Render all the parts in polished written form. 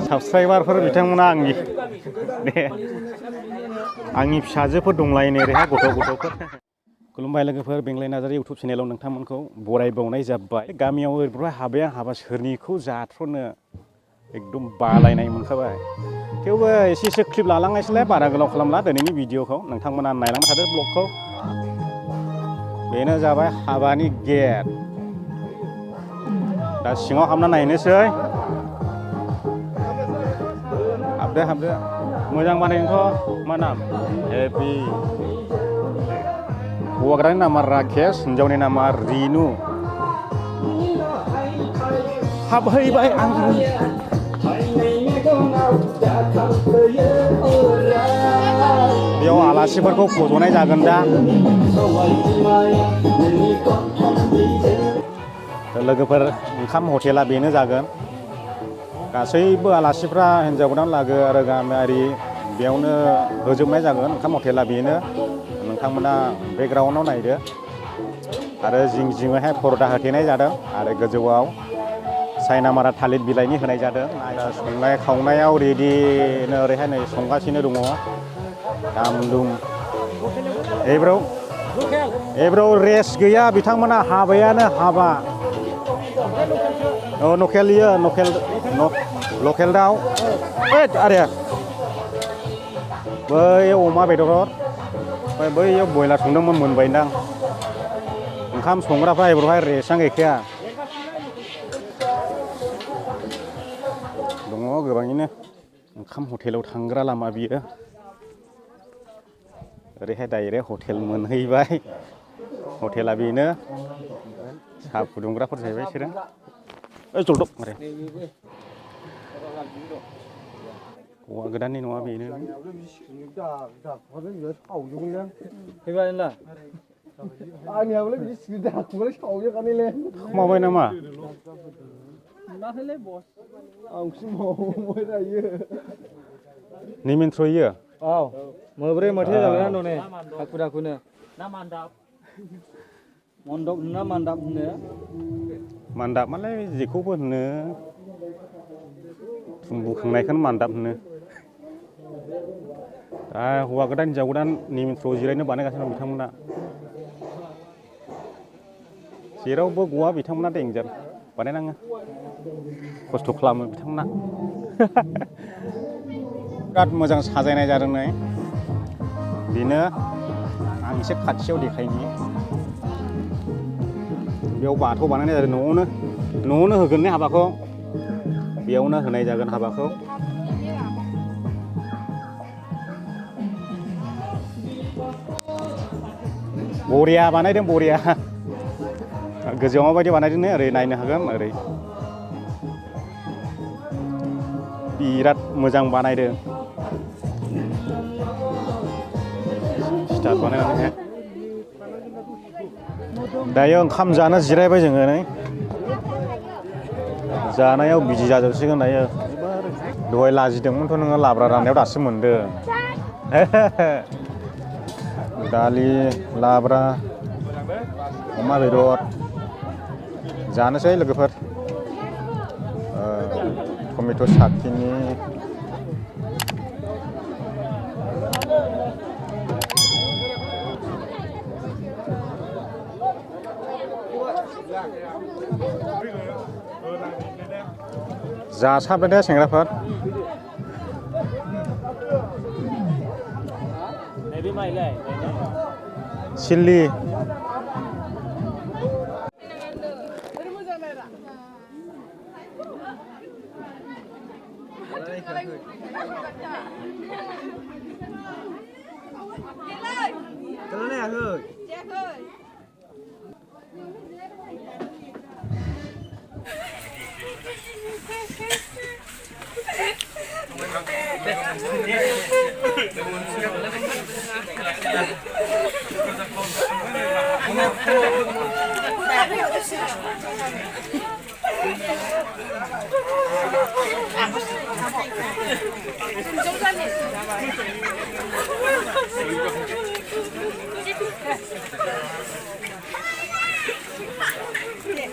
साबस्क्राइबारफोर बिथांमोना आंनि फिसाजोफोर दंलायनो ओरैहाय गथ'फोर खुलुमबाय लोगोफोर बेंलाय नार्जारी इउटुब चेनेलाव नोंथांमोनखौ बरायबावनाय जाबाय। गामियाव ओरैहाय हाबाया हाबा सोरनिखौ जाथ्र'नो एकदम बालायनाय मोनखाबाय। थेवबो एसे क्लिप लालांनायसैलाय बारा गोलाव खालामला दिनैनि भिडिअखौ नोंथांमोना नायलांबाय थादो ब्लगखौ। बेनो जाबाय हाबानि गेट। दा सिङाव हाबना नायनोसै। हाबदो मोजां बानायनोथ' मा नाम हेपि। हौवा गोदाननि नामा राकेश, हिन्जावनि नामा रिनु। हाबहैबाय आं। बेयाव आलासिफोरखौ फज'नाय जागोन दा। लोगोफोर ओंखाम हटेला बेनो जागोन। गासैबो आलासिफ्रा हिन्जाव गोदान लागो आरो गामियारि बेयावनो होजोबनाय जागोन। ओंखाम हटेला बेनो। नोंथांमोना बेकग्राउन्डआव नायदो। आरो जिं जिङैहाय पर्दा होथेनाय जादों आरो गोजौआव सायनामारा थालिर बिलाइनि होनाय जादों। संनाय खावनायाव रेडिनो ओरैहाय नै संगासिनो दङ। दाम दुम एब्राव रेस्ट गैया बिथांमोना हाबायानो हाबा। लकेल इयो लकेल दाउ। आरे बै अमा बेदर ओमफ्राय बैयाव बयलार संदोंमोन मोनबायदां। ओंखाम संग्राफ्रा एबारावहाय रेस्टआनो गैखाया। दङ गोबाङैनो। ओंखाम हटेलाव थांग्रा लामा बियो। ओरैहाय डाइरेक्ट हटेल मोनहैबाय। हटेला बेनो। साहा फुदुंग्राफोर जाहैबाय बिसोरो। जलदब मारे हौवा गोदाननि न'आ बेनो। माबाय नामा? निमिन्थ्रयो। औ मोब्रै मोथे जाबाय दने हाखु दाखुनो ना मान्दाब मन्दप ना मान्दाब होनो। मान्दाब मालाय जेखौबो होनो। बुखांनायखौनो मान्दाब होनो। दा हौवा गोदान हिन्जाव गोदान निमिन्थ्रआव जिरायनो बानायगासिनो दं बिथांमोना। जेरावबो गवा बिथांमोना देन्जार बानायनाङो। खस्थ' खालामो बिथांमोना। बिराद मोजां साजायनाय जादों नै। बेनो आं एसे खाथियाव देखायनि। बेयाव बाथौ बानायनाय जादों न'आवनो होगोन ने हाबाखौ। बेयावनो होनाय जागोन हाबाखौ। बरिया बानायदों बरिया। गोजौआव माबायदि बानायदों ने ओरै नायनो हागोन ओरै। बिराद मोजां बानायदों। स्टार बानायनानै दायो ओंखाम जानो जिरायबाय जोङो नै। जानायाव बिजि जाजोबसिगोन दायो। दहाय लाजिदोंमोनथ' नोङो लाब्रा राननायाव दासो मोनदों। दालि लाब्रा अमा बेदर जानोसै लोगोफोर। टमेट' साटनि। जासाबदो दे सेंग्राफोर। Chilli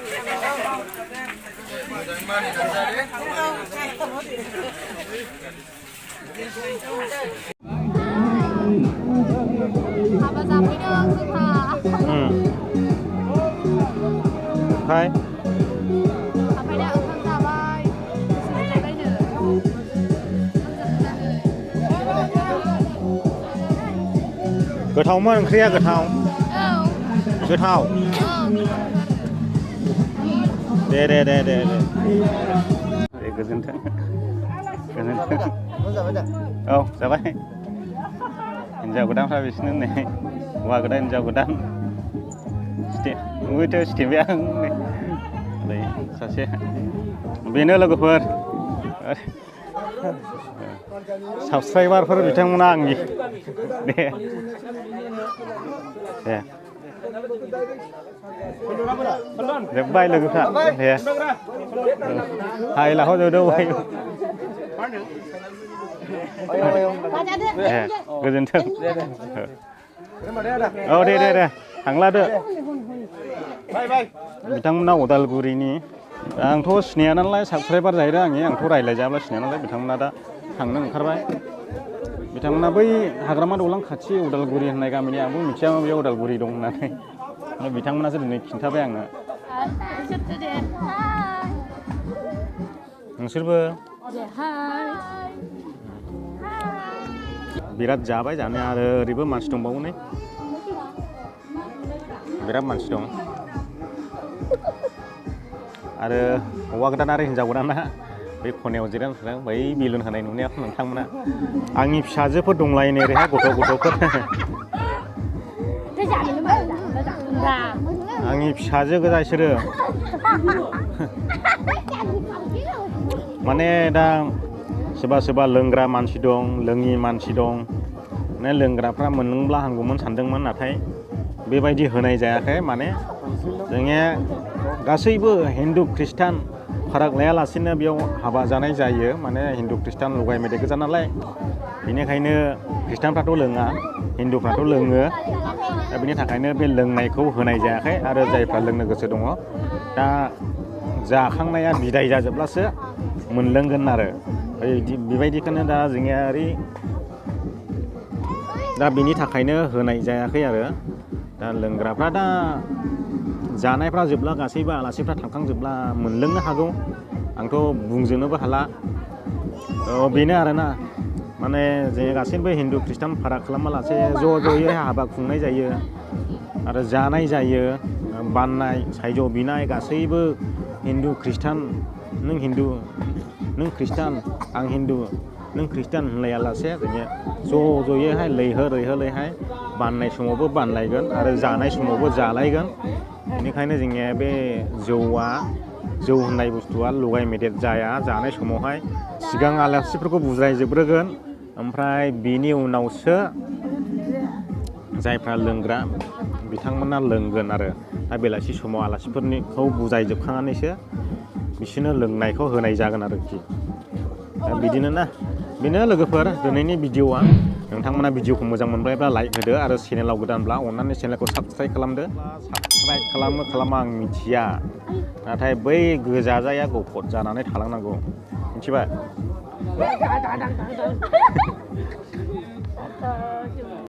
Apa sapi dong suka? Hai. Apa dah ukang sabai? Sudah dah deh. Gothauमोन ओंख्रिया गोथाव गोथाव दे गोजोन्थों औ जाबाय हिन्जाव गोदानफ्रा बिसोरनो नै हौवा गोदान हिन्जाव गोदान उइथ स्टिबिया नै सासे बेनो लोगोफोर साबस्क्राइबारफोर बिथांमोना आंनि दे जोब्बाय लोगोफ्रा दे हाय लाखौ जोबदों गोजोन्थों औ दे थांलादो बिथांमोना उदालगुरिनि आंथ' सिनाया नालाय साबस्क्राइबार जाहैदों आंथ' रायज्लायजाब्ला सिनाया नालाय बिथांमोना दा थांनो ओंखारबाय बिथांमोना बै हाग्रामा दौलां खाथि उदालगुरि होननाय गामिनि आंबो मिथियामोन बेयाव उदालगुरि दं होननानै बिथांमोनासो दिनै खिन्थाबाय आंनो नोंसोरबो बिराद जाबाय जानाया आरो ओरैबो मानसि दंबावो नै बिराद मानसि दं आरो हौवा गोदान आरो हिन्जाव गोदाना बे खनायाव जिरायना थादों बै बेलुन होनाय नुनायाव नोंथांमोना आंनि फिसाजोफोर दंलायो नै ओरैहाय गथ'फोर आंनि फिसाजो गोजा बिसोरो माने दा सोरबा लोंग्रा मानसि दं लोङि मानसि दं माने लोंग्राफ्रा मोनलोंब्ला हामगौमोन सानदोंमोन नाथाय बेबायदि होनाय जायाखै माने जोंनिया गासैबो हिन्दु ख्रिस्टान फाराग लायालासेनो बेयाव हाबा जानाय जायो माने हिन्दु ख्रिस्टान लगाय मेदेर गोजा नालाय बेनिखायनो ख्रिस्टानफ्राथ' लोङा हिन्दुफ्राथ' लोङो दा बेनि थाखायनो बे लोंनायखौ होनाय जायाखै आरो जायफ्रा लोंनो गोसो दङ दा जाखांनाया बिदाय जाजोबब्लासो मोनलोंगोन आरो बेबायदिखौनो दा जोंनिया दा बेनि थाखायनो होनाय जायाखै आरो दा लोंग्राफ्रा दा जानायफ्रा जोबला गासैबो आलासिफ्रा थांखांजोबला मोनलोंनो हागौ आंथ' बुंजोबनोबो हाला बेनो आरोना माने जे गासैबो हिन्दु ख्रिस्टान फाराग खालामालासे ज'यै हाबा खुंनाय जायो आरो जानाय जायो बाननाय सायज' बिनाय गासैबो हिन्दु ख्रिस्टान नों ख्रिस्टान आं हिन्दु नों ख्रिस्टान होनलायालासे जोङो ज'यैहाय लैहोरैहाय बाननाय समावबो बानलायगोन आरो जानाय समावबो जालायगोन बेनिखायनो जोंनिया बे जौ होननाय बुस्थुआ लगाय मेदेर जाया जानाय समावहाय सिगां आलासिफोरखौ बुजायजोबग्रोगोन ओमफ्राय बिनि उनावसो जायफ्रा लोंग्रा बिथांमोना लोंगोन आरो दा बेलासि समाव आलासिफोरनिखौ बुजायजोबखांनानैसो बिसोरनो लोंनायखौ होनाय जागोन आरोखि दा बिदिनो ना बेनो लोगोफोर दिनैनि भिडिअ'आ नोंथांमोना भिडिअ'खौ मोजां मोनबायब्ला लाइक होदो आरो चेनेलाव गोदानब्ला अननानै चेनेलखौ साबस्क्राइब खालामदो साबस्क्राइब खालामा आं मिथिया नाथाय बै गोजाजाया गफद जानानै थालांनांगौ मिथिबाय